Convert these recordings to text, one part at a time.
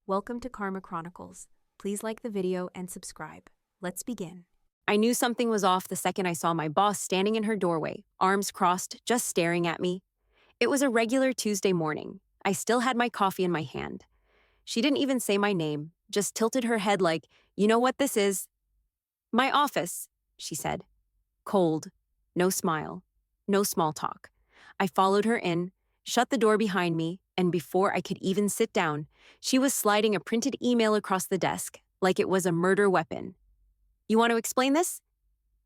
Welcome to Karma Chronicles. Please like the video and subscribe. Let's begin. I knew something was off the second I saw my boss standing in her doorway, arms crossed, just staring at me. It was a regular Tuesday morning. I still had my coffee in my hand. She didn't even say my name, just tilted her head like, "You know what this is?" "My office," she said. Cold. No smile. No small talk. I followed her in, shut the door behind me, and before I could even sit down, she was sliding a printed email across the desk, like it was a murder weapon. "You want to explain this?"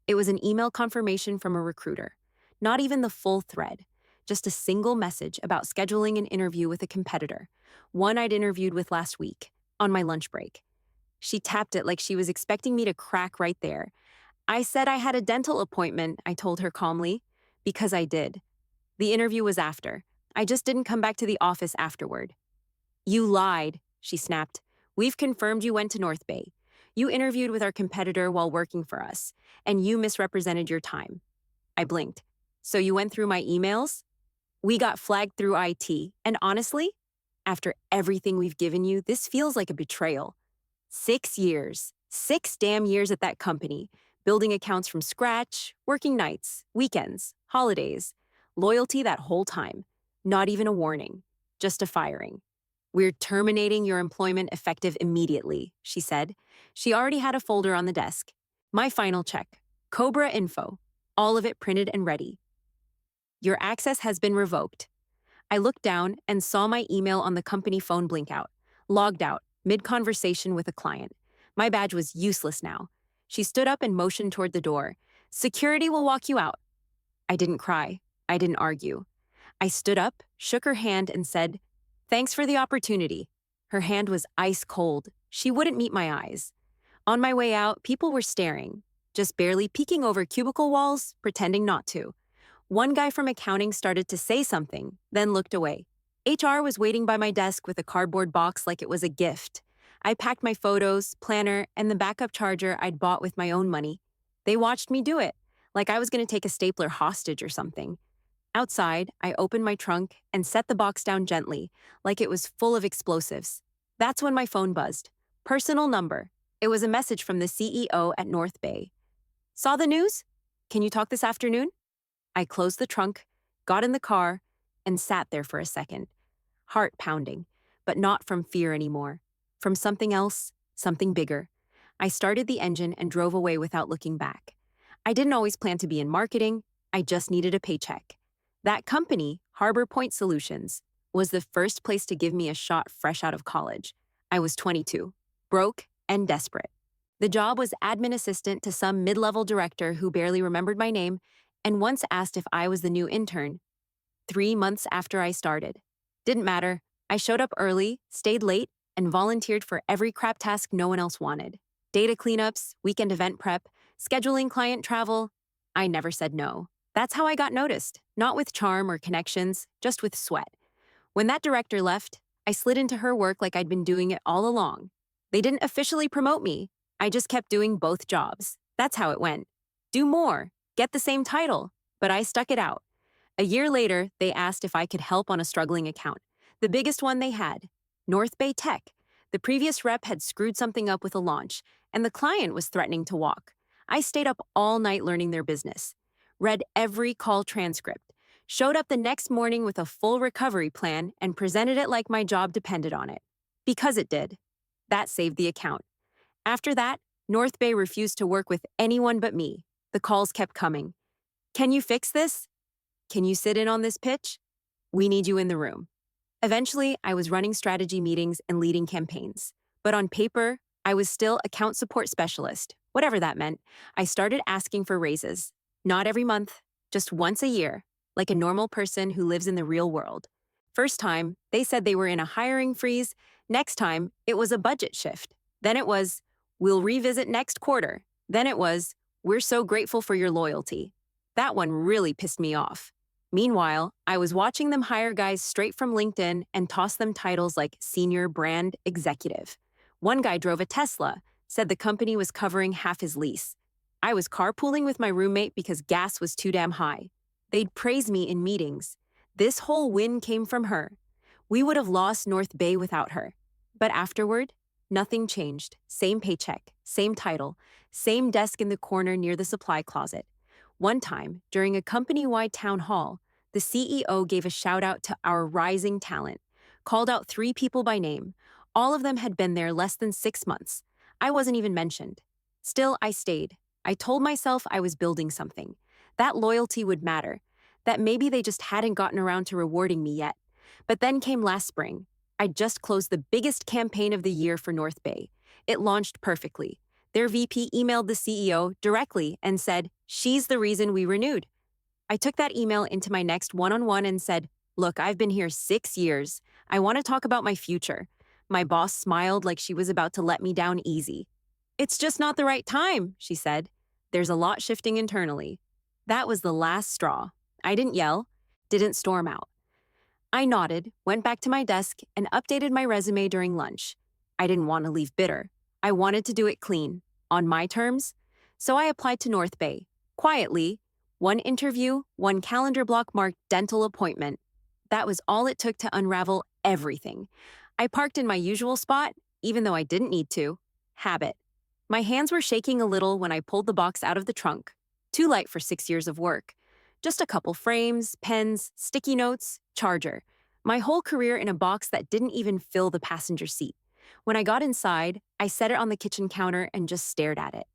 It was an email confirmation from a recruiter. Not even the full thread, just a single message about scheduling an interview with a competitor, one I'd interviewed with last week, on my lunch break. She tapped it like she was expecting me to crack right there. I said I had a dental appointment, I told her calmly, because I did. The interview was after. I just didn't come back to the office afterward. "You lied," she snapped. "We've confirmed you went to North Bay. You interviewed with our competitor while working for us, and you misrepresented your time." I blinked. "So you went through my emails?" "We got flagged through IT, and honestly, after everything we've given you, this feels like a betrayal. 6 years. 6 damn years at that company, building accounts from scratch, working nights, weekends, holidays. Loyalty that whole time. Not even a warning. Just a firing. "We're terminating your employment effective immediately," she said. She already had a folder on the desk. My final check. Cobra info. All of it printed and ready. "Your access has been revoked." I looked down and saw my email on the company phone blink out. Logged out, mid-conversation with a client. My badge was useless now. She stood up and motioned toward the door. "Security will walk you out." I didn't cry. I didn't argue. I stood up, shook her hand, and said, "Thanks for the opportunity." Her hand was ice cold. She wouldn't meet my eyes. On my way out, people were staring, just barely peeking over cubicle walls, pretending not to. One guy from accounting started to say something, then looked away. HR was waiting by my desk with a cardboard box like it was a gift. I packed my photos, planner, and the backup charger I'd bought with my own money. They watched me do it, like I was going to take a stapler hostage or something. Outside, I opened my trunk and set the box down gently, like it was full of explosives. That's when my phone buzzed. Personal number. It was a message from the CEO at North Bay. "Saw the news? Can you talk this afternoon?" I closed the trunk, got in the car, and sat there for a second. Heart pounding, but not from fear anymore. From something else, something bigger. I started the engine and drove away without looking back. I didn't always plan to be in marketing. I just needed a paycheck. That company, Harbor Point Solutions, was the first place to give me a shot fresh out of college. I was 22, broke and desperate. The job was admin assistant to some mid-level director who barely remembered my name and once asked if I was the new intern. 3 months after I started. Didn't matter. I showed up early, stayed late, and volunteered for every crap task no one else wanted. Data cleanups, weekend event prep, scheduling client travel. I never said no. That's how I got noticed, not with charm or connections, just with sweat. When that director left, I slid into her work like I'd been doing it all along. They didn't officially promote me. I just kept doing both jobs. That's how it went. Do more, get the same title, but I stuck it out. A year later, they asked if I could help on a struggling account, the biggest one they had, North Bay Tech. The previous rep had screwed something up with a launch, and the client was threatening to walk. I stayed up all night learning their business. Read every call transcript, showed up the next morning with a full recovery plan, and presented it like my job depended on it. Because it did. That saved the account. After that, North Bay refused to work with anyone but me. The calls kept coming. "Can you fix this? Can you sit in on this pitch? We need you in the room." Eventually, I was running strategy meetings and leading campaigns. But on paper, I was still account support specialist, whatever that meant. I started asking for raises. Not every month, just once a year, like a normal person who lives in the real world. First time, they said they were in a hiring freeze. Next time, it was a budget shift. Then it was, "We'll revisit next quarter." Then it was, "We're so grateful for your loyalty." That one really pissed me off. Meanwhile, I was watching them hire guys straight from LinkedIn and toss them titles like senior brand executive. One guy drove a Tesla, said the company was covering half his lease. I was carpooling with my roommate because gas was too damn high. They'd praise me in meetings. This whole win came from her. We would have lost North Bay without her. But afterward, nothing changed. Same paycheck, same title, same desk in the corner near the supply closet. One time, during a company-wide town hall, the CEO gave a shout out to our rising talent, called out 3 people by name. All of them had been there less than 6 months. I wasn't even mentioned. Still, I stayed. I told myself I was building something. That loyalty would matter. That maybe they just hadn't gotten around to rewarding me yet. But then came last spring. I just closed the biggest campaign of the year for North Bay. It launched perfectly. Their VP emailed the CEO directly and said, "She's the reason we renewed." I took that email into my next one-on-one and said, "Look, I've been here 6 years. I want to talk about my future." My boss smiled like she was about to let me down easy. "It's just not the right time," she said. "There's a lot shifting internally." That was the last straw. I didn't yell, didn't storm out. I nodded, went back to my desk, and updated my resume during lunch. I didn't want to leave bitter. I wanted to do it clean, on my terms. So I applied to North Bay. Quietly, one interview, one calendar block marked dental appointment. That was all it took to unravel everything. I parked in my usual spot, even though I didn't need to. Habit. My hands were shaking a little when I pulled the box out of the trunk. Too light for 6 years of work. Just a couple frames, pens, sticky notes, charger. My whole career in a box that didn't even fill the passenger seat. When I got inside, I set it on the kitchen counter and just stared at it.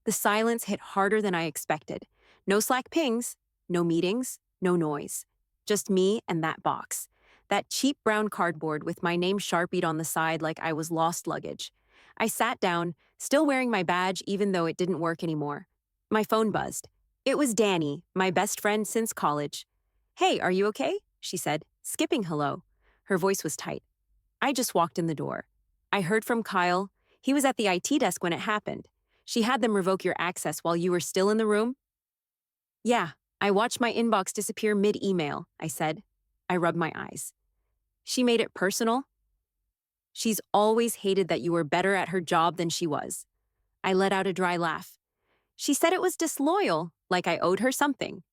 The silence hit harder than I expected. No Slack pings, no meetings, no noise. Just me and that box. That cheap brown cardboard with my name sharpied on the side like I was lost luggage. I sat down, still wearing my badge even though it didn't work anymore. My phone buzzed. It was Danny, my best friend since college. "Hey, are you okay?" she said, skipping hello. Her voice was tight. I just walked in the door. I heard from Kyle. He was at the IT desk when it happened. "She had them revoke your access while you were still in the room?" "Yeah, I watched my inbox disappear mid-email," I said. I rubbed my eyes. "She made it personal?" "She's always hated that you were better at her job than she was." I let out a dry laugh. "She said it was disloyal, like I owed her something."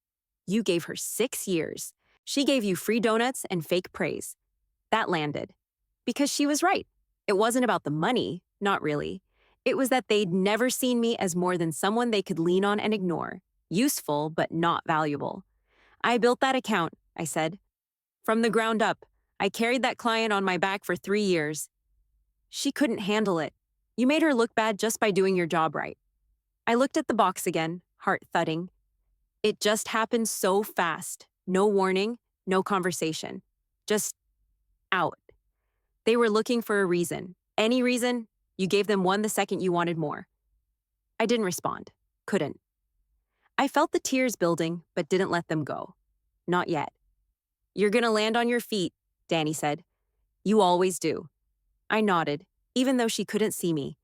"You gave her 6 years. She gave you free donuts and fake praise." That landed. Because she was right. It wasn't about the money, not really. It was that they'd never seen me as more than someone they could lean on and ignore. Useful, but not valuable. "I built that account," I said. "From the ground up. I carried that client on my back for 3 years." "She couldn't handle it. You made her look bad just by doing your job right." I looked at the box again, heart thudding. It just happened so fast. No warning, no conversation. Just out. They were looking for a reason. Any reason, you gave them one the second you wanted more. I didn't respond. Couldn't. I felt the tears building, but didn't let them go. Not yet. "You're gonna land on your feet," Danny said. "You always do." I nodded, even though she couldn't see me.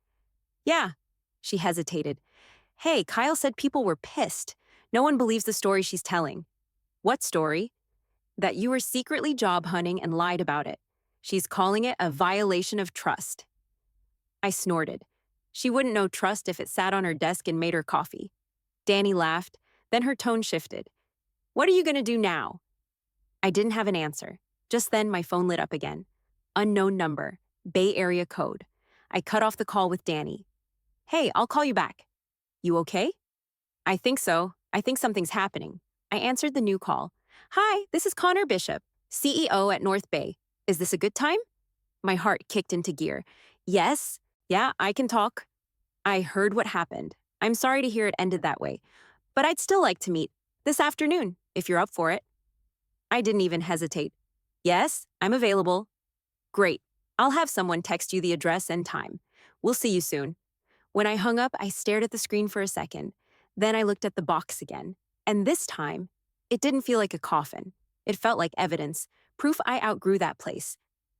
"Yeah." She hesitated. "Hey, Kyle said people were pissed. No one believes the story she's telling." "What story?" "That you were secretly job hunting and lied about it. She's calling it a violation of trust." I snorted. She wouldn't know trust if it sat on her desk and made her coffee. Danny laughed, then her tone shifted. "What are you gonna do now?" I didn't have an answer. Just then, my phone lit up again. Unknown number, Bay Area code. I cut off the call with Danny. "Hey, I'll call you back." "You okay?" "I think so. I think something's happening." I answered the new call. "Hi, this is Connor Bishop, CEO at North Bay. Is this a good time?" My heart kicked into gear. "Yes. Yeah, I can talk." "I heard what happened. I'm sorry to hear it ended that way. But I'd still like to meet. This afternoon, if you're up for it." I didn't even hesitate. "Yes, I'm available." "Great. I'll have someone text you the address and time. We'll see you soon." When I hung up, I stared at the screen for a second. Then I looked at the box again. And this time, it didn't feel like a coffin. It felt like evidence, proof I outgrew that place.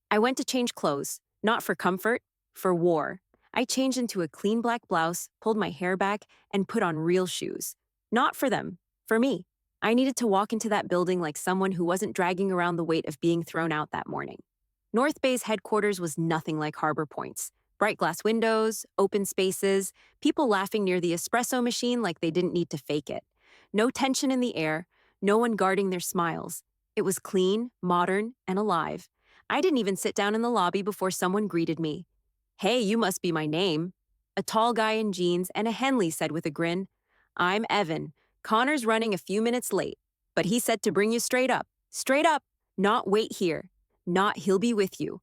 I went to change clothes, not for comfort, for war. I changed into a clean black blouse, pulled my hair back, and put on real shoes. Not for them, for me. I needed to walk into that building like someone who wasn't dragging around the weight of being thrown out that morning. North Bay's headquarters was nothing like Harbor Point's. Bright glass windows, open spaces, people laughing near the espresso machine like they didn't need to fake it. No tension in the air, no one guarding their smiles. It was clean, modern, and alive. I didn't even sit down in the lobby before someone greeted me. "Hey, you must be my name." A tall guy in jeans and a Henley said with a grin. "I'm Evan. Connor's running a few minutes late, but he said to bring you straight up. Straight up, not wait here. Not he'll be with you."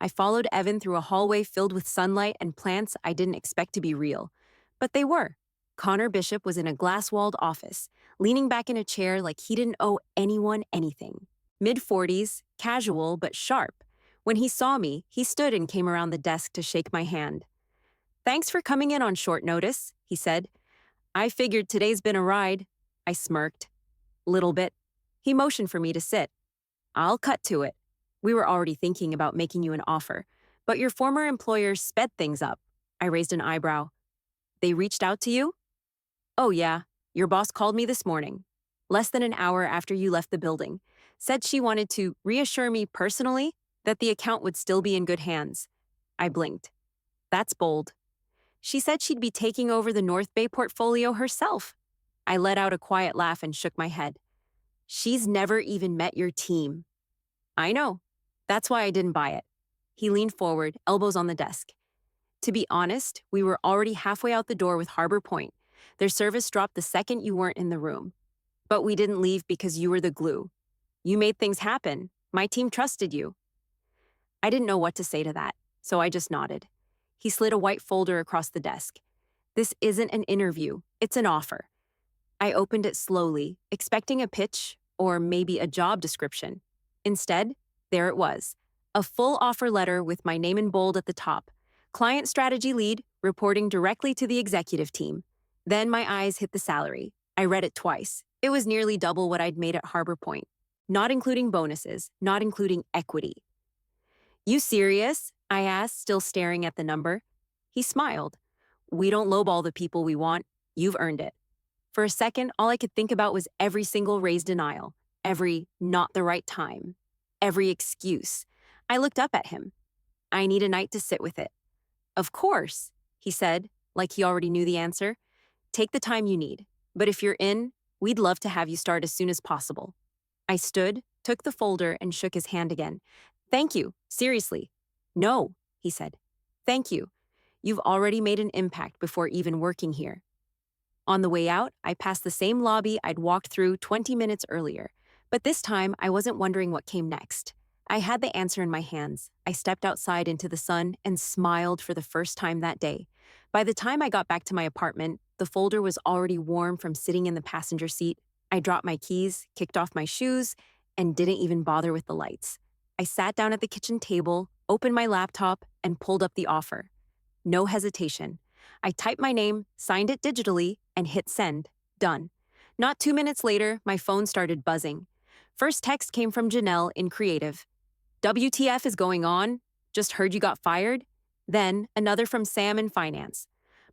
I followed Evan through a hallway filled with sunlight and plants I didn't expect to be real. But they were. Connor Bishop was in a glass-walled office, leaning back in a chair like he didn't owe anyone anything. Mid-40s, casual but sharp. When he saw me, he stood and came around the desk to shake my hand. "Thanks for coming in on short notice," he said. "I figured today's been a ride." I smirked. "Little bit." He motioned for me to sit. "I'll cut to it. We were already thinking about making you an offer, but your former employer sped things up." I raised an eyebrow. "They reached out to you?" "Oh yeah, your boss called me this morning, less than an hour after you left the building. Said she wanted to reassure me personally that the account would still be in good hands." I blinked. "That's bold." "She said she'd be taking over the North Bay portfolio herself." I let out a quiet laugh and shook my head. "She's never even met your team." "I know. That's why I didn't buy it." He leaned forward, elbows on the desk. "To be honest, we were already halfway out the door with Harbor Point. Their service dropped the second you weren't in the room. But we didn't leave because you were the glue. You made things happen. My team trusted you." I didn't know what to say to that, so I just nodded. He slid a white folder across the desk. "This isn't an interview, it's an offer." I opened it slowly, expecting a pitch or maybe a job description. Instead, there it was, a full offer letter with my name in bold at the top. Client strategy lead, reporting directly to the executive team. Then my eyes hit the salary. I read it twice. It was nearly double what I'd made at Harbor Point. Not including bonuses, not including equity. "You serious?" I asked, still staring at the number. He smiled. "We don't lowball the people we want. You've earned it." For a second, all I could think about was every single raised denial, every not the right time, every excuse. I looked up at him. "I need a night to sit with it." "Of course," he said, like he already knew the answer. "Take the time you need. But if you're in, we'd love to have you start as soon as possible." I stood, took the folder, and shook his hand again. "Thank you, seriously." "No," he said. "Thank you. You've already made an impact before even working here." On the way out, I passed the same lobby I'd walked through 20 minutes earlier. But this time, I wasn't wondering what came next. I had the answer in my hands. I stepped outside into the sun and smiled for the first time that day. By the time I got back to my apartment, the folder was already warm from sitting in the passenger seat. I dropped my keys, kicked off my shoes, and didn't even bother with the lights. I sat down at the kitchen table, opened my laptop, and pulled up the offer. No hesitation. I typed my name, signed it digitally, and hit send. Done. Not 2 minutes later, my phone started buzzing. First text came from Janelle in Creative. "WTF is going on? Just heard you got fired." Then another from Sam in Finance.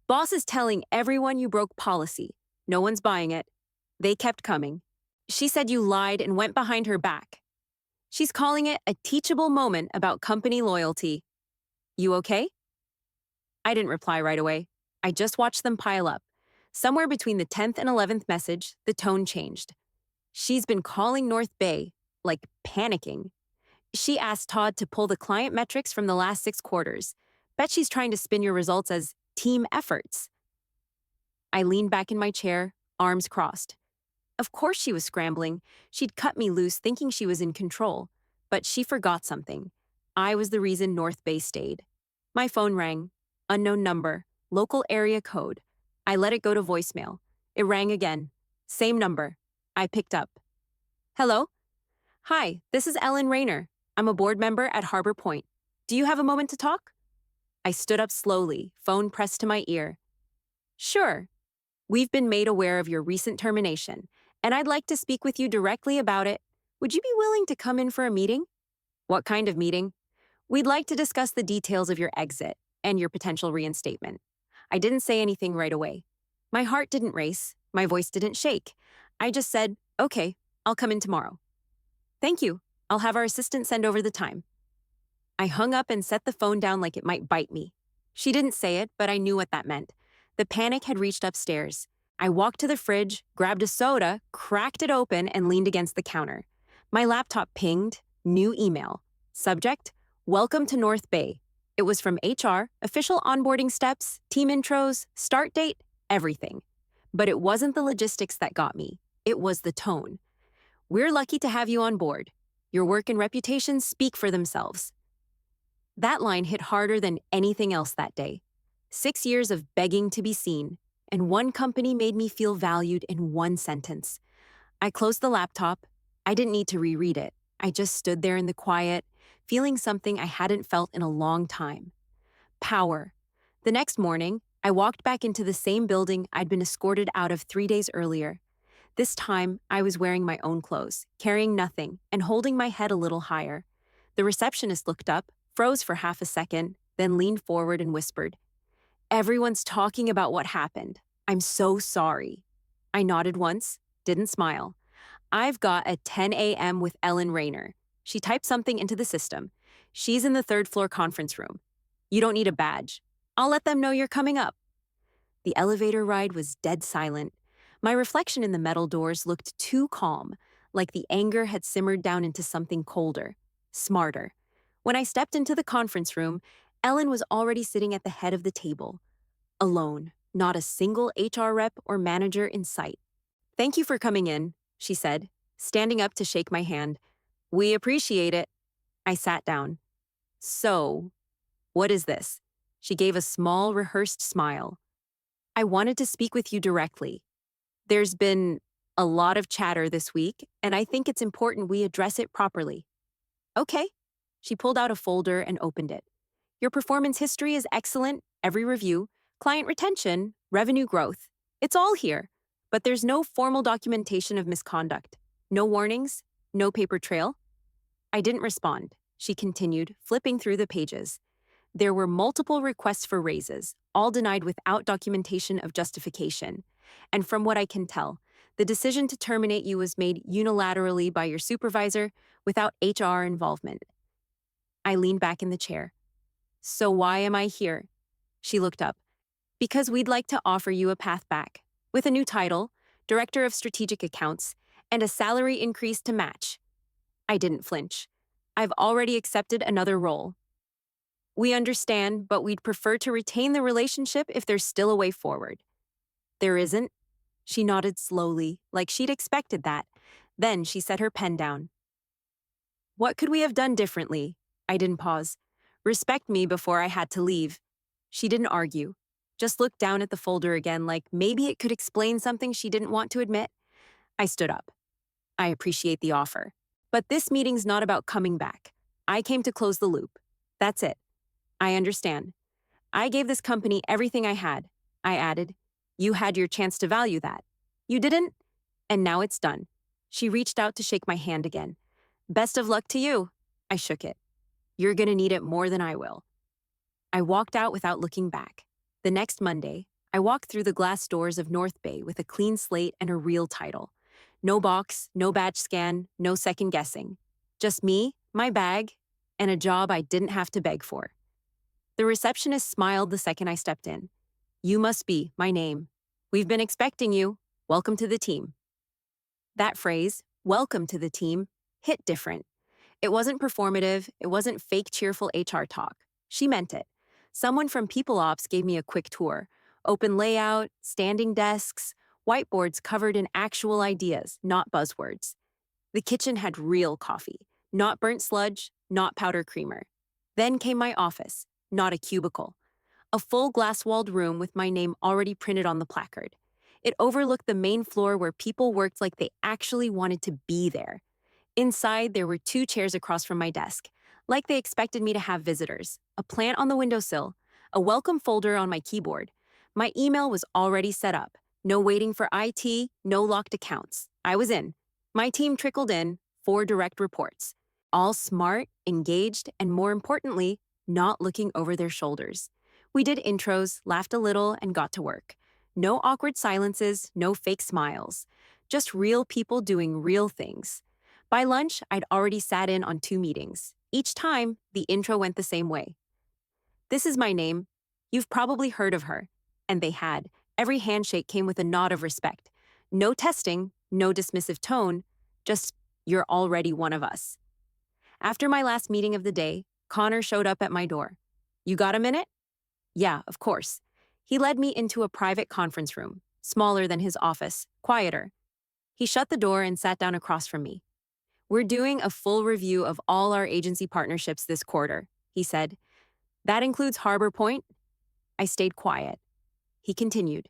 "Boss is telling everyone you broke policy. No one's buying it." They kept coming. "She said you lied and went behind her back." "She's calling it a teachable moment about company loyalty." "You okay?" I didn't reply right away. I just watched them pile up. Somewhere between the 10th and 11th message, the tone changed. "She's been calling North Bay, like panicking. She asked Todd to pull the client metrics from the last 6 quarters. Bet she's trying to spin your results as team efforts." I leaned back in my chair, arms crossed. Of course she was scrambling. She'd cut me loose thinking she was in control. But she forgot something. I was the reason North Bay stayed. My phone rang. Unknown number. Local area code. I let it go to voicemail. It rang again. Same number. I picked up. "Hello? Hi, this is Ellen Rayner. I'm a board member at Harbor Point. Do you have a moment to talk?" I stood up slowly, phone pressed to my ear. "Sure. We've been made aware of your recent termination, and I'd like to speak with you directly about it. Would you be willing to come in for a meeting?" "What kind of meeting?" "We'd like to discuss the details of your exit and your potential reinstatement." I didn't say anything right away. My heart didn't race. My voice didn't shake. I just said, "Okay, I'll come in tomorrow." "Thank you. I'll have our assistant send over the time." I hung up and set the phone down like it might bite me. She didn't say it, but I knew what that meant. The panic had reached upstairs. I walked to the fridge, grabbed a soda, cracked it open, and leaned against the counter. My laptop pinged. New email. Subject, Welcome to North Bay. It was from HR, official onboarding steps, team intros, start date, everything. But it wasn't the logistics that got me. It was the tone. We're lucky to have you on board. Your work and reputation speak for themselves. That line hit harder than anything else that day. 6 years of begging to be seen, and one company made me feel valued in one sentence. I closed the laptop. I didn't need to reread it. I just stood there in the quiet, feeling something I hadn't felt in a long time. Power. The next morning, I walked back into the same building I'd been escorted out of 3 days earlier. This time, I was wearing my own clothes, carrying nothing, and holding my head a little higher. The receptionist looked up, froze for half a second, then leaned forward and whispered, "Everyone's talking about what happened. I'm so sorry." I nodded once, didn't smile. "I've got a 10 a.m. with Ellen Rayner." She typed something into the system. "She's in the third floor conference room. You don't need a badge. I'll let them know you're coming up." The elevator ride was dead silent. My reflection in the metal doors looked too calm, like the anger had simmered down into something colder, smarter. When I stepped into the conference room, Ellen was already sitting at the head of the table. Alone, not a single HR rep or manager in sight. "Thank you for coming in," she said, standing up to shake my hand. "We appreciate it." I sat down. "So, what is this?" She gave a small, rehearsed smile. "I wanted to speak with you directly. There's been a lot of chatter this week, and I think it's important we address it properly." "Okay." She pulled out a folder and opened it. "Your performance history is excellent, every review, client retention, revenue growth. It's all here, but there's no formal documentation of misconduct. No warnings, no paper trail." I didn't respond. She continued, flipping through the pages. "There were multiple requests for raises, all denied without documentation of justification. And from what I can tell, the decision to terminate you was made unilaterally by your supervisor without HR involvement." I leaned back in the chair. "So why am I here?" She looked up. "Because we'd like to offer you a path back, with a new title, Director of Strategic Accounts, and a salary increase to match." I didn't flinch. "I've already accepted another role." "We understand, but we'd prefer to retain the relationship if there's still a way forward." "There isn't." She nodded slowly, like she'd expected that. Then she set her pen down. "What could we have done differently?" I didn't pause. "Respect me before I had to leave." She didn't argue, just looked down at the folder again like maybe it could explain something she didn't want to admit. I stood up. "I appreciate the offer, but this meeting's not about coming back. I came to close the loop. That's it." "I understand. I gave this company everything I had," I added. "You had your chance to value that. You didn't, and now it's done." She reached out to shake my hand again. "Best of luck to you." I shook it. "You're gonna need it more than I will." I walked out without looking back. The next Monday, I walked through the glass doors of North Bay with a clean slate and a real title. No box, no badge scan, no second guessing. Just me, my bag, and a job I didn't have to beg for. The receptionist smiled the second I stepped in. "You must be, my name. We've been expecting you. Welcome to the team." That phrase, "welcome to the team," hit different. It wasn't performative, it wasn't fake cheerful HR talk. She meant it. Someone from People Ops gave me a quick tour. Open layout, standing desks, whiteboards covered in actual ideas, not buzzwords. The kitchen had real coffee, not burnt sludge, not powder creamer. Then came my office, not a cubicle. A full glass-walled room with my name already printed on the placard. It overlooked the main floor where people worked like they actually wanted to be there. Inside, there were 2 chairs across from my desk, like they expected me to have visitors, a plant on the windowsill, a welcome folder on my keyboard. My email was already set up. No waiting for IT, no locked accounts. I was in. My team trickled in, 4 direct reports. All smart, engaged, and more importantly, not looking over their shoulders. We did intros, laughed a little, and got to work. No awkward silences, no fake smiles. Just real people doing real things. By lunch, I'd already sat in on 2 meetings. Each time, the intro went the same way. "This is my name. You've probably heard of her." And they had. Every handshake came with a nod of respect. No testing, no dismissive tone, just, "You're already one of us." After my last meeting of the day, Connor showed up at my door. You got a minute? Yeah, of course. He led me into a private conference room, smaller than his office, quieter. He shut the door and sat down across from me. We're doing a full review of all our agency partnerships this quarter, he said. That includes Harbor Point? I stayed quiet. He continued.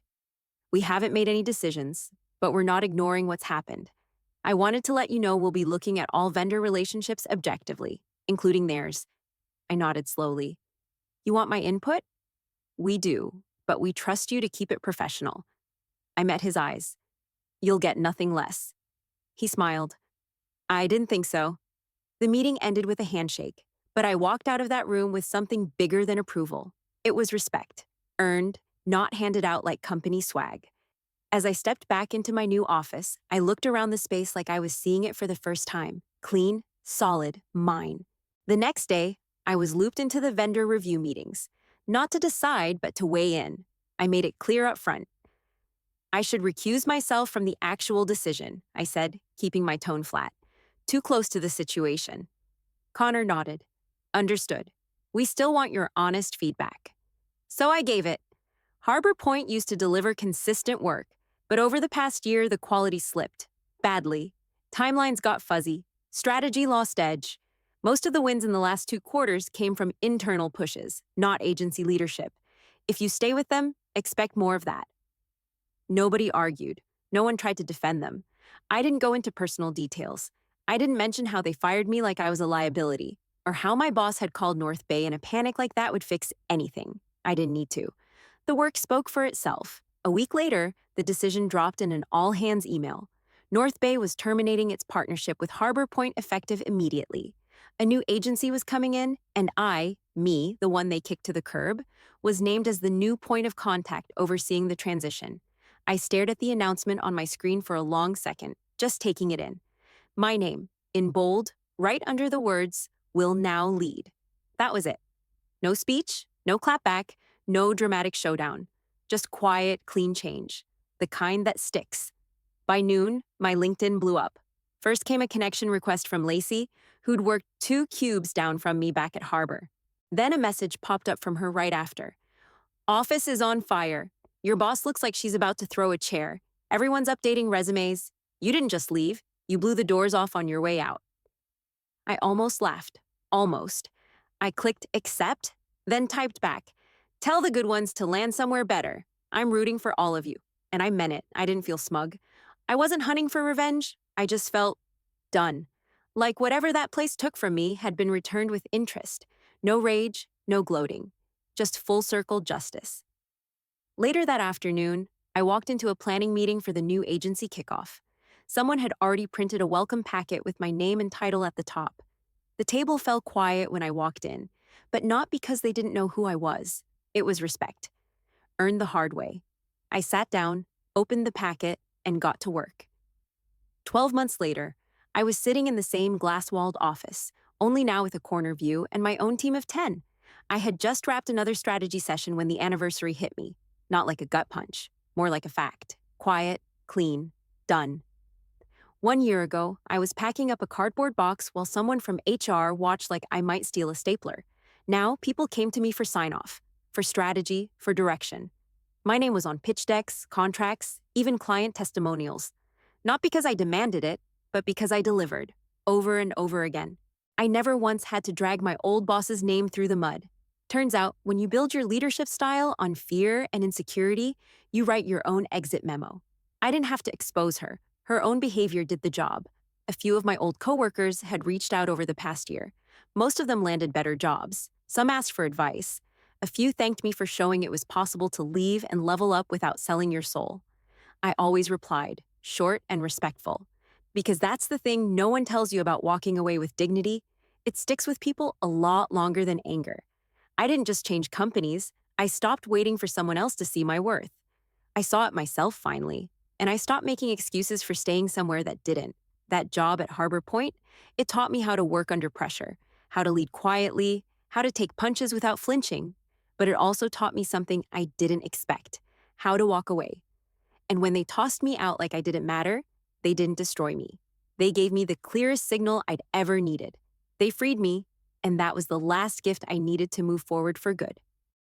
We haven't made any decisions, but we're not ignoring what's happened. I wanted to let you know we'll be looking at all vendor relationships objectively, including theirs. I nodded slowly. You want my input? We do, but we trust you to keep it professional. I met his eyes. You'll get nothing less. He smiled. I didn't think so. The meeting ended with a handshake, but I walked out of that room with something bigger than approval. It was respect, earned, not handed out like company swag. As I stepped back into my new office, I looked around the space like I was seeing it for the first time. Clean, solid, mine. The next day, I was looped into the vendor review meetings. Not to decide, but to weigh in. I made it clear up front. I should recuse myself from the actual decision, I said, keeping my tone flat. Too close to the situation. Connor nodded. Understood. We still want your honest feedback. So I gave it. Harbor Point used to deliver consistent work, but over the past year, the quality slipped. Badly. Timelines got fuzzy. Strategy lost edge. Most of the wins in the last 2 quarters came from internal pushes, not agency leadership. If you stay with them, expect more of that. Nobody argued. No one tried to defend them. I didn't go into personal details. I didn't mention how they fired me like I was a liability, or how my boss had called North Bay in a panic like that would fix anything. I didn't need to. The work spoke for itself. A week later, the decision dropped in an all-hands email. North Bay was terminating its partnership with Harbor Point effective immediately. A new agency was coming in, and me, the one they kicked to the curb, was named as the new point of contact overseeing the transition. I stared at the announcement on my screen for a long second, just taking it in. My name, in bold, right under the words, will now lead. That was it. No speech, no clapback, no dramatic showdown. Just quiet, clean change. The kind that sticks. By noon, my LinkedIn blew up. First came a connection request from Lacey, who'd worked 2 cubes down from me back at Harbor. Then a message popped up from her right after. Office is on fire. Your boss looks like she's about to throw a chair. Everyone's updating resumes. You didn't just leave. You blew the doors off on your way out. I almost laughed. Almost. I clicked accept, then typed back. Tell the good ones to land somewhere better. I'm rooting for all of you. And I meant it. I didn't feel smug. I wasn't hunting for revenge. I just felt done. Like whatever that place took from me had been returned with interest. No rage, no gloating. Just full circle justice. Later that afternoon, I walked into a planning meeting for the new agency kickoff. Someone had already printed a welcome packet with my name and title at the top. The table fell quiet when I walked in, but not because they didn't know who I was. It was respect. Earned the hard way. I sat down, opened the packet, and got to work. 12 months later, I was sitting in the same glass-walled office, only now with a corner view and my own team of 10. I had just wrapped another strategy session when the anniversary hit me. Not like a gut punch, more like a fact. Quiet, clean, done. 1 year ago, I was packing up a cardboard box while someone from HR watched like I might steal a stapler. Now, people came to me for sign-off, for strategy, for direction. My name was on pitch decks, contracts, even client testimonials. Not because I demanded it, but because I delivered, over and over again. I never once had to drag my old boss's name through the mud. Turns out, when you build your leadership style on fear and insecurity, you write your own exit memo. I didn't have to expose her. Her own behavior did the job. A few of my old coworkers had reached out over the past year. Most of them landed better jobs. Some asked for advice. A few thanked me for showing it was possible to leave and level up without selling your soul. I always replied, short and respectful. Because that's the thing no one tells you about walking away with dignity. It sticks with people a lot longer than anger. I didn't just change companies. I stopped waiting for someone else to see my worth. I saw it myself finally, and I stopped making excuses for staying somewhere that didn't. That job at Harbor Point, it taught me how to work under pressure, how to lead quietly, how to take punches without flinching. But it also taught me something I didn't expect, how to walk away. And when they tossed me out like I didn't matter, they didn't destroy me. They gave me the clearest signal I'd ever needed. They freed me, and that was the last gift I needed to move forward for good.